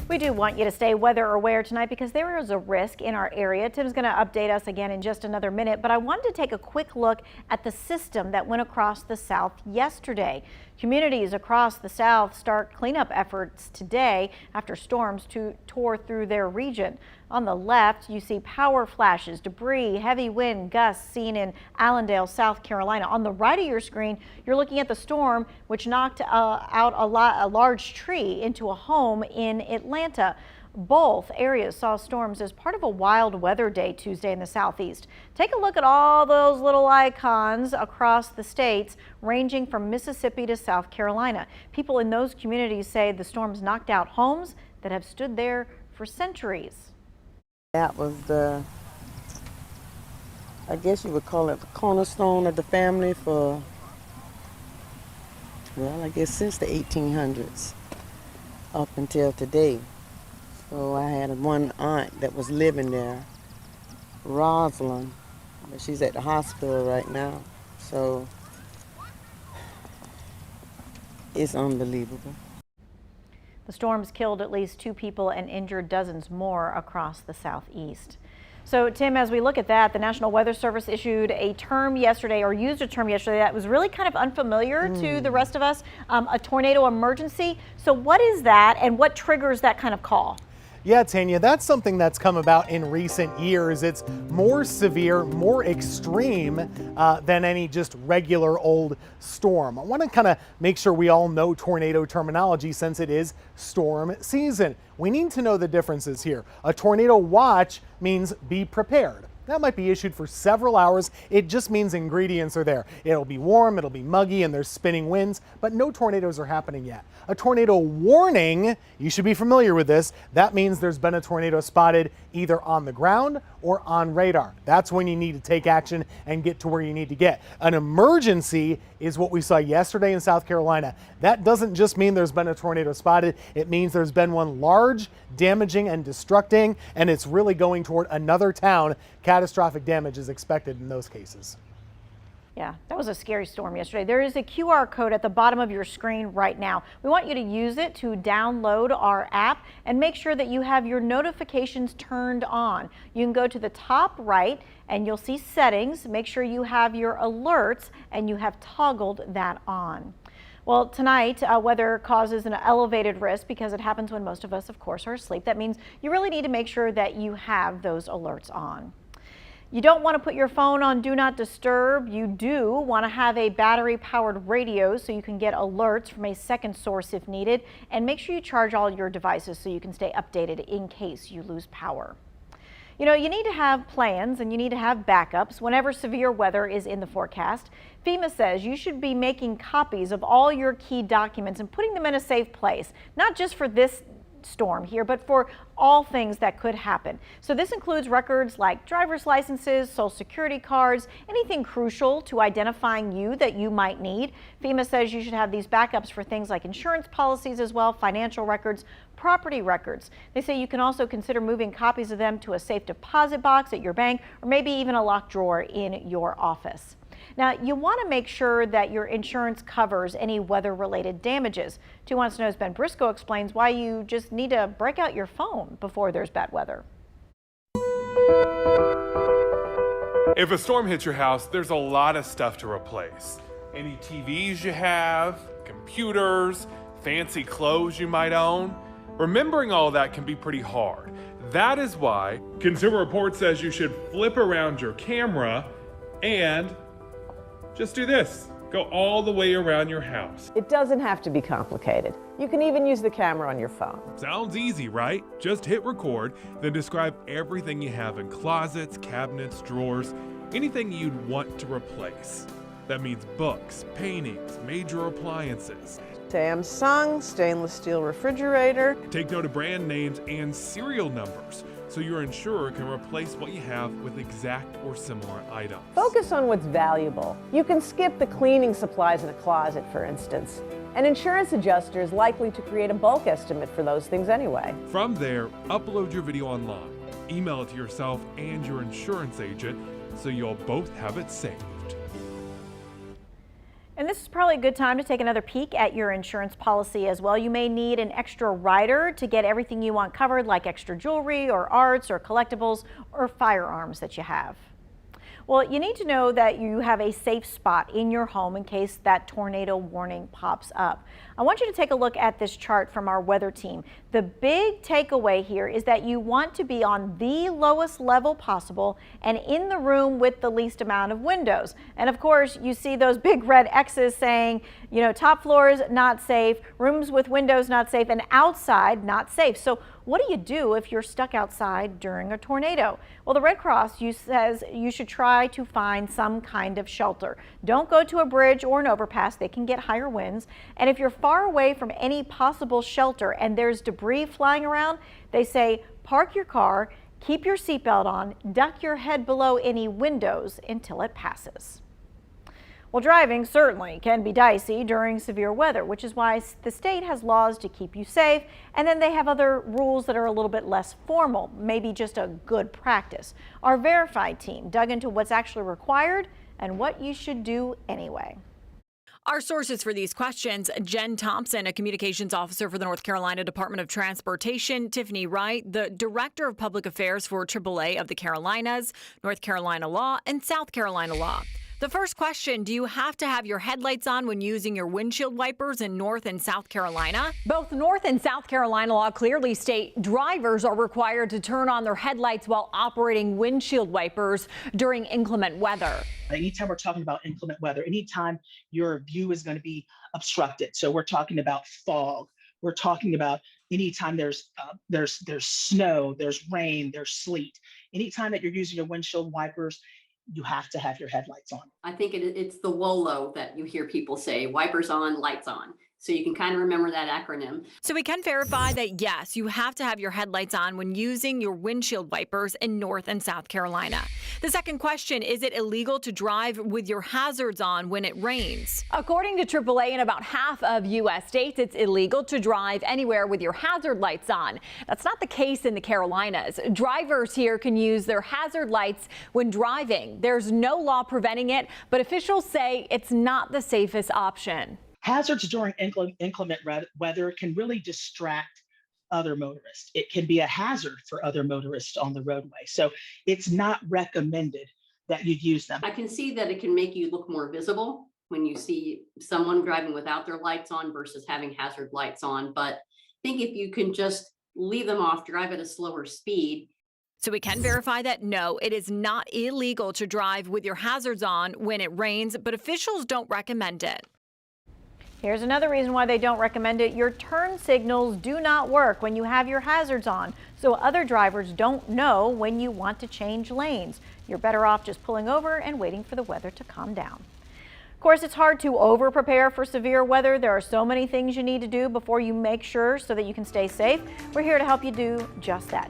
We do want you to stay weather aware tonight because there is a risk in our area. Tim's going to update us again in just another minute, but I wanted to take a quick look at the system that went across the South yesterday. Communities across the South start cleanup efforts today after storms tore through their region. On the left, you see power flashes, debris, heavy wind gusts seen in Allendale, South Carolina. On the right of your screen, you're looking at the storm which knocked out a large tree into a home in Atlanta. Both areas saw storms as part of a wild weather day Tuesday in the southeast. Take a look at all those little icons across the states, ranging from Mississippi to South Carolina. People in those communities say the storms knocked out homes that have stood there for centuries. That was I guess you would call it the cornerstone of the family for, well, I guess since the 1800s up until today. So I had one aunt that was living there, Rosalind, but she's at the hospital right now. So it's unbelievable. The storms killed at least 2 people and injured dozens more across the southeast. So, Tim, as we look at that, the National Weather Service issued a term yesterday, or used a term yesterday that was really kind of unfamiliar to the rest of us, a tornado emergency. So what is that and what triggers that kind of call? Yeah, Tanya, that's something that's come about in recent years. It's more severe, more extreme than any just regular old storm. I want to kind of make sure we all know tornado terminology since it is storm season. We need to know the differences here. A tornado watch means be prepared. That might be issued for several hours. It just means ingredients are there. It'll be warm, it'll be muggy, and there's spinning winds, but no tornadoes are happening yet. A tornado warning, you should be familiar with this. That means there's been a tornado spotted either on the ground or on radar. That's when you need to take action and get to where you need to get. An emergency is what we saw yesterday in South Carolina. That doesn't just mean there's been a tornado spotted. It means there's been one large, damaging, and destructing, and it's really going toward another town. Catastrophic damage is expected in those cases. Yeah, that was a scary storm yesterday. There is a QR code at the bottom of your screen right now. We want you to use it to download our app and make sure that you have your notifications turned on. You can go to the top right and you'll see settings. Make sure you have your alerts and you have toggled that on. Well, tonight, weather causes an elevated risk because it happens when most of us, of course, are asleep. That means you really need to make sure that you have those alerts on. You don't want to put your phone on Do Not Disturb. You do want to have a battery-powered radio so you can get alerts from a second source if needed. And make sure you charge all your devices so you can stay updated in case you lose power. You know, you need to have plans and you need to have backups whenever severe weather is in the forecast. FEMA says you should be making copies of all your key documents and putting them in a safe place, not just for this storm here, but for all things that could happen. So this includes records like driver's licenses, social security cards, anything crucial to identifying you that you might need. FEMA says you should have these backups for things like insurance policies as well, financial records, property records. They say you can also consider moving copies of them to a safe deposit box at your bank or maybe even a locked drawer in your office. Now, you want to make sure that your insurance covers any weather-related damages. 2 Wants to Know's Ben Briscoe explains why you just need to break out your phone before there's bad weather. If a storm hits your house, there's a lot of stuff to replace. Any TVs you have, computers, fancy clothes you might own. Remembering all that can be pretty hard. That is why Consumer Report says you should flip around your camera and just do this. Go all the way around your house. It doesn't have to be complicated. You can even use the camera on your phone. Sounds easy, right? Just hit record, then describe everything you have in closets, cabinets, drawers, anything you'd want to replace. That means books, paintings, major appliances. Samsung, stainless steel refrigerator. Take note of brand names and serial numbers so your insurer can replace what you have with exact or similar items. Focus on what's valuable. You can skip the cleaning supplies in a closet, for instance. An insurance adjuster is likely to create a bulk estimate for those things anyway. From there, upload your video online. Email it to yourself and your insurance agent so you'll both have it saved. And this is probably a good time to take another peek at your insurance policy as well. You may need an extra rider to get everything you want covered, like extra jewelry or arts or collectibles or firearms that you have. Well, you need to know that you have a safe spot in your home in case that tornado warning pops up. I want you to take a look at this chart from our weather team. The big takeaway here is that you want to be on the lowest level possible and in the room with the least amount of windows. And of course, you see those big red X's saying, you know, top floors not safe, rooms with windows not safe, and outside not safe. So what do you do if you're stuck outside during a tornado? Well, the Red Cross says you should try to find some kind of shelter. Don't go to a bridge or an overpass. They can get higher winds. And if you're far away from any possible shelter and there's debris flying around, they say park your car, keep your seatbelt on, duck your head below any windows until it passes. Well, driving certainly can be dicey during severe weather, which is why the state has laws to keep you safe, and then they have other rules that are a little bit less formal, maybe just a good practice. Our Verified team dug into what's actually required and what you should do anyway. Our sources for these questions: Jen Thompson, a communications officer for the North Carolina Department of Transportation; Tiffany Wright, the director of public affairs for AAA of the Carolinas, North Carolina Law, and South Carolina Law. The first question: do you have to have your headlights on when using your windshield wipers in North and South Carolina? Both North and South Carolina law clearly state drivers are required to turn on their headlights while operating windshield wipers during inclement weather. Anytime we're talking about inclement weather, anytime your view is going to be obstructed. So we're talking about fog. We're talking about anytime there's snow, there's rain, there's sleet. Anytime that you're using your windshield wipers, you have to have your headlights on. I think it's the WOLO that you hear people say, wipers on, lights on. So you can kind of remember that acronym. So we can verify that, yes, you have to have your headlights on when using your windshield wipers in North and South Carolina. The second question: is it illegal to drive with your hazards on when it rains? According to AAA, in about half of U.S. states, it's illegal to drive anywhere with your hazard lights on. That's not the case in the Carolinas. Drivers here can use their hazard lights when driving. There's no law preventing it, but officials say it's not the safest option. Hazards during inclement weather can really distract other motorists. It can be a hazard for other motorists on the roadway. So it's not recommended that you use them. I can see that it can make you look more visible when you see someone driving without their lights on versus having hazard lights on. But I think if you can just leave them off, drive at a slower speed. So we can verify that, no, it is not illegal to drive with your hazards on when it rains, but officials don't recommend it. Here's another reason why they don't recommend it. Your turn signals do not work when you have your hazards on, so other drivers don't know when you want to change lanes. You're better off just pulling over and waiting for the weather to calm down. Of course, it's hard to over-prepare for severe weather. There are so many things you need to do before you make sure so that you can stay safe. We're here to help you do just that.